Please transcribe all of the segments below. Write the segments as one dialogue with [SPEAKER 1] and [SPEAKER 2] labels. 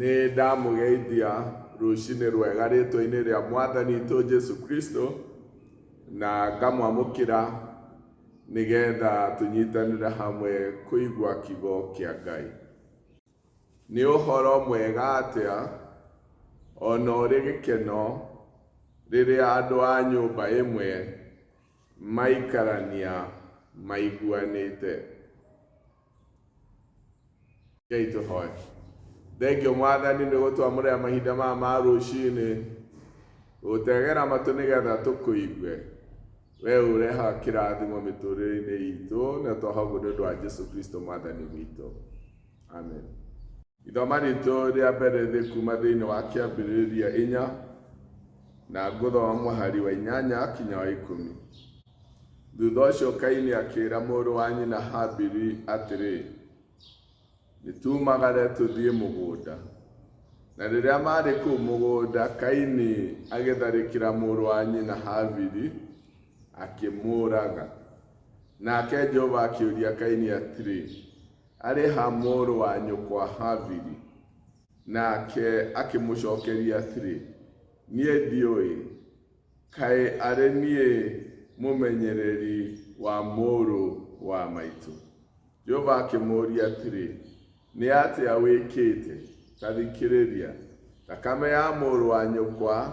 [SPEAKER 1] Nĩ ndamũgeithia rũcinĩ rwega rĩtwa-inĩ rĩa Mwathani witũ Jesu Kristo, na ngamwamũkĩra nĩgetha tũnyitanĩre hamwe kũigua kiugo kĩa Ngai. Nĩ ũhoro mwega atĩa ona ũrĩ gĩkeno rĩrĩa andũ a nyũmba ĩmwe maikarania maiguanĩte. Ngai tũhoe. Thengio Mwathani nĩ gũtwamũrĩra mahinda maya ma rũcinĩ, gũtegera matũ nĩgetha tũkũigue. Wee ũrehaga kĩrathimo mĩtũrĩre-inĩ itũ, na twahoguo nĩ ũndũ wa Jesu Kristo Mwathani witũ. Amen. Ithoma ritũ rĩa mbere thĩ kuma thĩinĩ wa kĩambĩrĩria 4 na ngũthoma mũhari wa 8 kinya wa 10. Thutha ũcio Kaini akĩĩra mũrũ wa nyina Habili atĩrĩ, nĩtumagare tũthiĩ mũgũnda. Na rĩrĩa marĩ kũu mũgũnda, Kaini agĩtharĩkĩra mũrũ wa nyina Habili akĩmũũraga. Nake Jehova akĩũria Kaini atĩrĩ, arĩ ha mũrũ wa nyũkwa Habili? Nake akĩmũcokeria atĩrĩ, niĩ ndiũĩ, kaĩ arĩ niĩ mũmenyereri wa mũrũ wa maitũ. Jehova akĩmũũria atĩrĩ, nĩ atĩa wĩkĩte? Ta thikĩrĩria, thakame ya mũrũ wa nyũkwa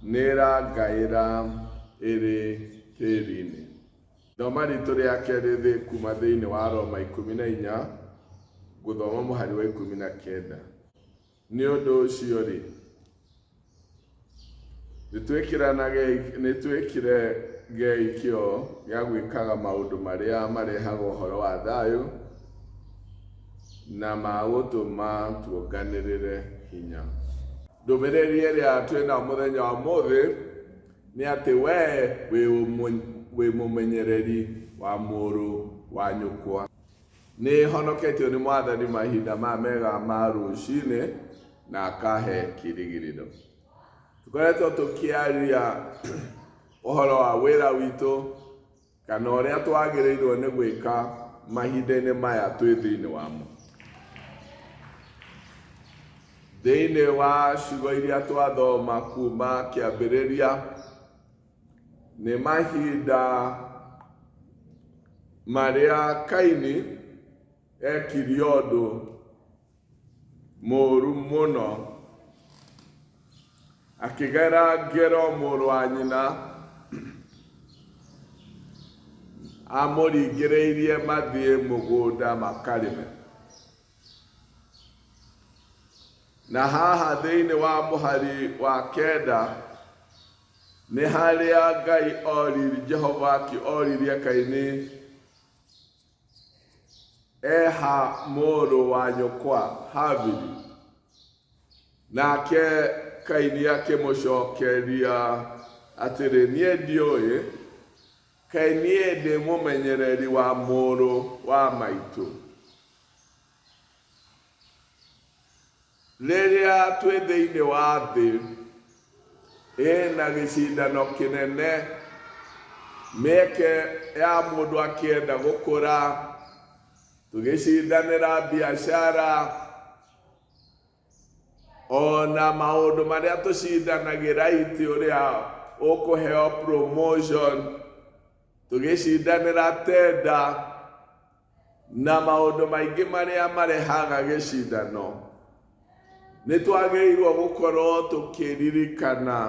[SPEAKER 1] nĩĩrangaĩra ĩrĩ tĩĩri-inĩ. Ithoma ritũ rĩa kerĩ thĩ kuma thĩinĩ wa Roma 14 gũthoma mũhari wa 19. Nĩ ũndũ ũcio-rĩ, nĩtwĩkĩrage kĩo gĩa gwĩkaga maũndũ marĩa marehaga ũhoro wa thayũ na magũtũma tuonganĩrĩre hinya. Ndũmĩrĩri ĩrĩa twĩna mũthenya wa ũmũthĩ nĩ atĩ wĩ mũmenyereri wa mũrũ wa nyũkwa. Nĩ honoketio nĩ Mwathani mahinda maya mega ma rũcinĩ na akahe kĩĩrĩgĩrĩro. Tũkoretwo tũkĩaria ũhoro wa wĩra witũ kana ũrĩa twagĩrĩirwo nĩ gwĩka mahinda-inĩ maya twĩ thĩinĩ wamo. Thĩinĩ wa ciugo iria twathoma kuma kĩambĩrĩria, nĩ mahinda marĩa Kaini ekire ũndũ mũũru mũno, akĩgera ngero mũrũ wa nyina, amũringĩrĩirie mathiĩ mũgũnda makarĩme. Na haha thĩinĩ wa mũhari wa 9 nĩ harĩa Ngai Jehova oririe Kaini, eha mũrũ wa nyũkwa Habili. Nake Kaini akĩmũcokeria atĩrĩ, niĩ ndiũĩ, kaĩ niĩ ndĩ mũmenyereri wa mũrũ wa maitũ. Rĩrĩa twĩ thĩinĩ wa thĩ ĩna gĩcindano kĩnene, mĩeke ya mũndũ akĩenda gũkũra, tũgĩcindanĩra biacara, ona maũndũ marĩa tũcindanagĩra iti ũrĩa ũkũheo promotion, tũgĩcindanĩra tenda na maũndũ maingĩ marĩa marehaga gĩcindano. Nĩ twagĩrĩirwo gũkorwo tũkĩririkana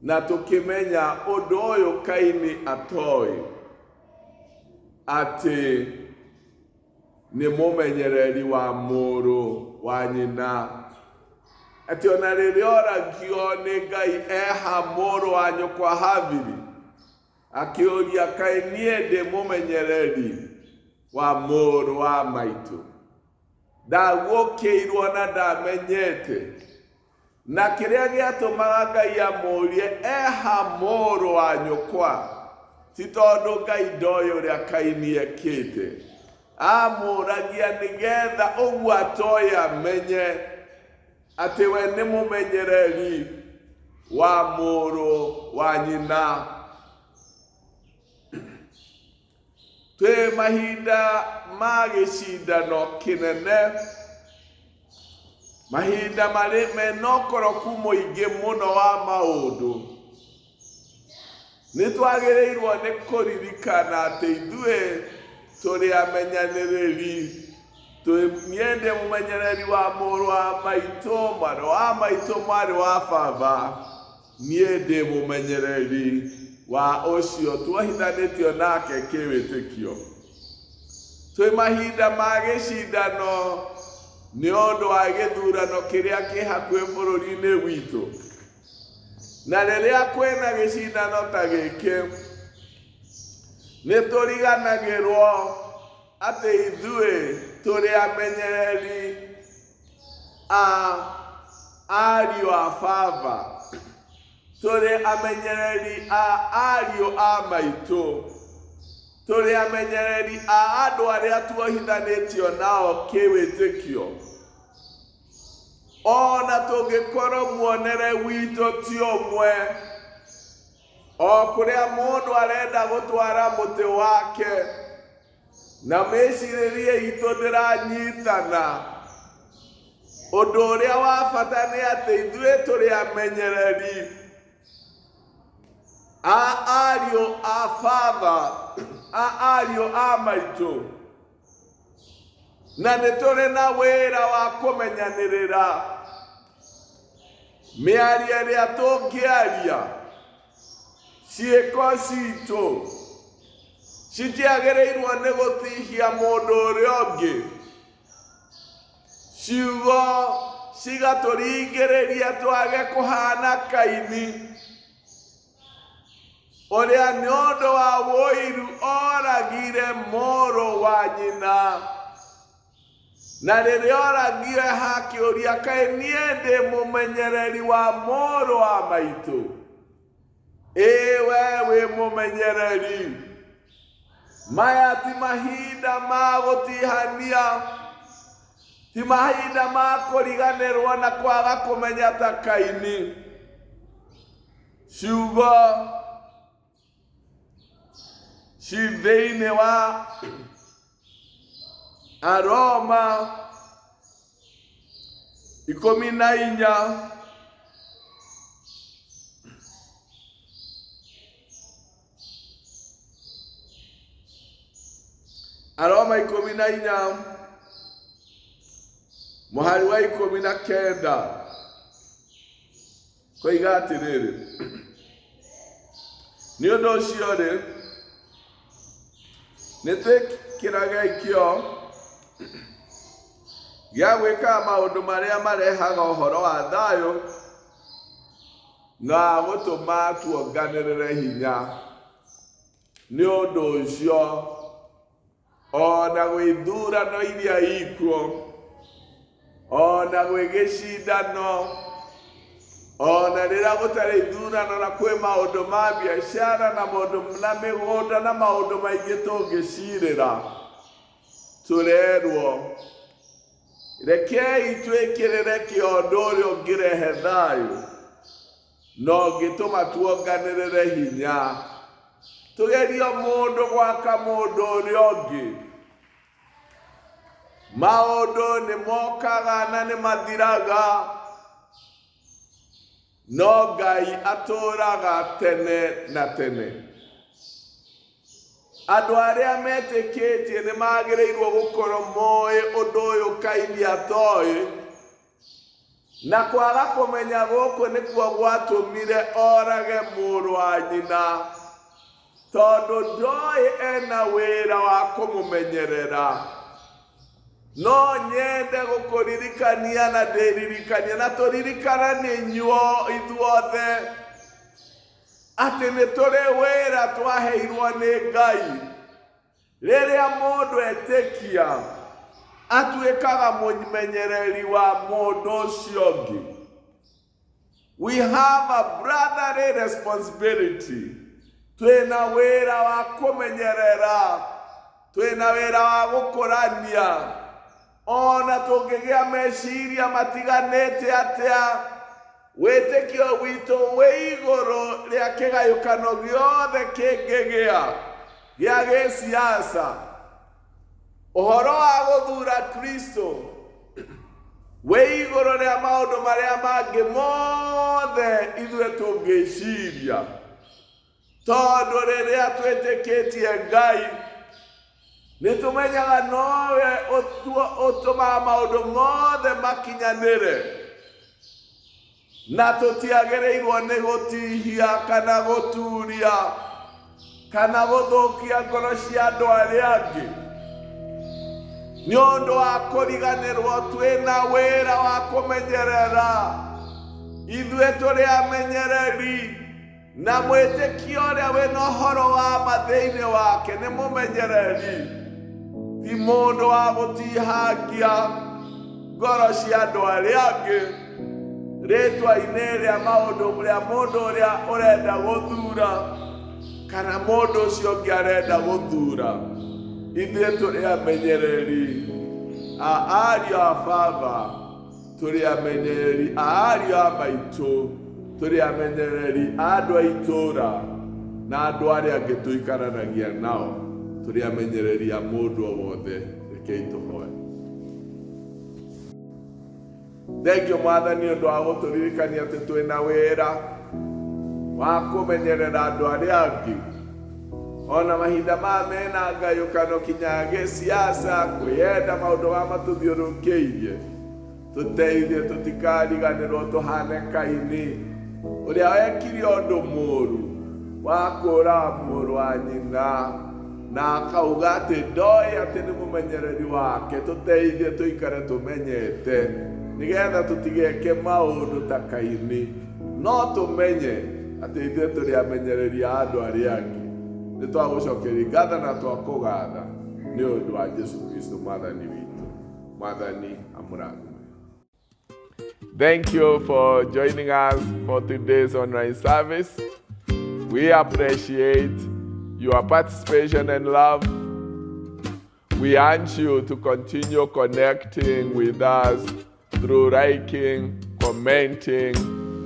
[SPEAKER 1] na tũkĩmenya ũndũ ũyũ Kaini atoĩ, atĩ nĩ mũmenyereri wa mũrũ wa nyina. Atĩ ona rĩrĩa oragio nĩ Ngai eha mũrũ wa nyũkwa Habili, akĩũria kaĩ niĩ ndĩ mũmenyereri wa mũrũ wa maitũ, ndagũkĩirwo na ndamenyete. Na kĩrĩa gĩatũmaga Ngai amũrie eha mũrũ wa nyũkwa, ti tondũ Ngai ndoĩ ũrĩa Kaini ekĩte, amũragia nĩgetha ũguo atoĩ amenye atĩ we nĩ mũmenyereri wa mũrũ wa nyina. Twĩ mahinda ma gĩcindano kĩnene, mahinda marĩ menokoroku mũingĩ mũno wa maũndũ, nĩtwagĩrĩirwo nĩ kũririkana atĩ ithuĩ tũrĩ amenyanĩrĩri. Niĩ ndĩ mũmenyereri wa mũrũ wa maitũ, mwarĩ wa maitũ, mwarĩ wa baba. Niĩ ndĩ mũmenyereri wa ũcio tuohithanĩtio nake kĩwĩtĩkio. Twĩ mahinda ma gĩcindano nĩ ũndũ wa gĩthurano kĩrĩa kĩ hakuhĩ bũrũri-inĩ witũ. Na rĩrĩa kwĩna gĩcindano ta gĩkĩ, nĩtũriganagĩrwo atĩ ithuĩ tũrĩ amenyereri a ariũ a baba, tũrĩ amenyereri a ariũ a maitũ, tũrĩ amenyereri a andũ arĩa tuohithanĩtio nao kĩwĩtĩkio. Ona tũngĩkorwo muonere witũ ti ũmwe, o kũrĩa mũndũ arenda gũtwara mũtĩ wake, na mĩcirĩrie itũ ndĩranyitana, ũndũ ũrĩa wa bata nĩ atĩ ithuĩ tũrĩ amenyereri a ariũ a baba, a ariũ a maitũ, na nĩ tũrĩ na wĩra wa kũmenyanĩrĩra mĩario ĩrĩa tũngĩaria. Ciĩko citũ citiagĩrĩirwo nĩ gũtihia mũndũ ũrĩa ũngĩ. Ciugo cigatũringĩrĩria twage kũhana Kaini, ũrĩa nĩ ũndũ wa wũiru oragire mũrũ wa nyina. Na rĩrĩa oragire hakĩũria, kaĩ niĩ ndĩ mũmenyereri wa mũrũ wa maitũ? Ĩ we wĩ mũmenyereri. Maya ti mahinda ma gũtihania, ti mahinda ma kũriganĩrwo na kwaga kũmenya ta Kaini. Ciugo ci thĩinĩ wa Aroma 14, Aroma 14 mũhari wa 19 koiga atĩrĩrĩ, nĩ ũndũ ũcio rĩ, nĩtwĩkĩrage ikĩo gĩa gwĩka maũndũ marĩa marehaga ũhoro wa thayũ na gũtũma tuonganĩrĩre hinya. Nĩ ũndũ ũcio, ona gwĩ ithurano iria ikuo, ona gwĩ gĩcindano, ona rĩrĩa gũtarĩ ithurano na kwĩ maũndũ ma biacara na maũndũ na mĩgũnda na maũndũ maingĩ tũngĩcirĩra, tũrerwo rekei twĩkĩrĩre kĩondo ũrĩa ũngĩrehe thayũ na ũngĩtũma tuonganĩrĩre hinya. Tũgerio mũndũ gwaka mũndũ ũrĩa ũngĩ. Maũndũ nĩ mokaga na nĩ mathiraga, no Ngai atũraga tene na tene. Andũ arĩa metĩkĩtie nĩ magĩrĩirwo gũkorwo moĩ ũndũ ũyũ Kaini atoĩ, na kwaga kũmenya gũkũ nĩkuo gwatũmire orage mũrũ wa nyina, tondũ ndoĩ ena wĩra wa kũmũmenyerera. No nyende gũkũririkania na ndĩririkania na tũririkana nĩ ithuothe atĩ nĩ tũrĩ wĩra twaheirwo nĩ Ngai. Rĩrĩa mũndũ etĩkia atuĩkaga mũmenyereri wa mũndũ ũcio ũngĩ. We have a brotherly responsibility. Twĩna wĩra wa kũmenyerera, twĩna wĩra wa gũkũrania. Ona tũngĩgĩa meciria matiganĩte atĩa, wĩtĩkio witũ wĩ igũrũ rĩa kĩgayũkano gĩothe kĩngĩgĩa gĩa gĩsiasa. Ũhoro wa gũthura Kristo wĩ igũrũ rĩa maũndũ marĩa mangĩ mothe ithuĩ tũngĩciria, tondũ rĩrĩa twĩtĩkĩtie Ngai nĩtũmenyaga nowe ũtũmaga maũndũ mothe makinyanĩre, na tũtiagĩrĩirwo nĩ gũtihia kana gũturia kana gũthũkia ngoro cia andũ arĩa angĩ nĩ ũndũ wa kũriganĩrwo twĩna wĩra wa kũmenyerera. Ithuĩ tũrĩ amenyereri, na mwĩtĩkio ũrĩa wĩna ũhoro wa ma thĩinĩ wake nĩ mũmenyereri, ti mũndũ wa gũtihangia ngoro cia andũ arĩa angĩ rĩtwa-inĩ rĩa maũndũ rĩa mũndũ ũrĩa ũrenda gũthura kana mũndũ ũcio ũngĩ arenda gũthura. Ithuĩ tũrĩ amenyereri a ariũ a Baba, tũrĩ amenyereri a ariũ a maitũ, tũrĩ amenyereri a andũ a itũũra na andũ arĩa angĩ tũikaranagia nao, tũrĩ amenyereri a mũndũ o wothe. Rekei tũhoe. Thengio Mwathani nĩ ũndũ wa gũtũririkania atĩ twĩna wĩra wa kũmenyerera andũ arĩa angĩ, ona mahinda mena ngayũkano kinya gĩsiasa, kwĩyenda maũndũ ma matũthiũrũrũkĩirie. Tũteithie tũtikariganĩrwo tũhane Kaini ũrĩa wekire ũndũ mũũru wa kũũraga mũrũ wa nyina na akauga atĩ ndoĩ atĩ nĩ mũmenyereri wake. Tũteithie tũikare tũmenyete nĩgetha tũtigeke maũndũ ta Kaini, no tũmenye atĩ ithuĩ tũrĩ amenyereri a andũ arĩa angĩ. Nĩ twagũcokeria ngatho na twakũgatha nĩ ũndũ wa Jesu Kristo Mwathani witũ. Mwathani amũrathime. Thank you for joining us for today's online service. We appreciate your participation and love. We urge you to continue connecting with us through liking, commenting,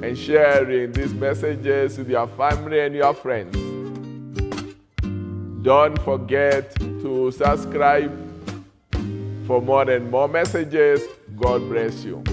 [SPEAKER 1] and sharing these messages with your family and your friends. Don't forget to subscribe for more and more messages. God bless you.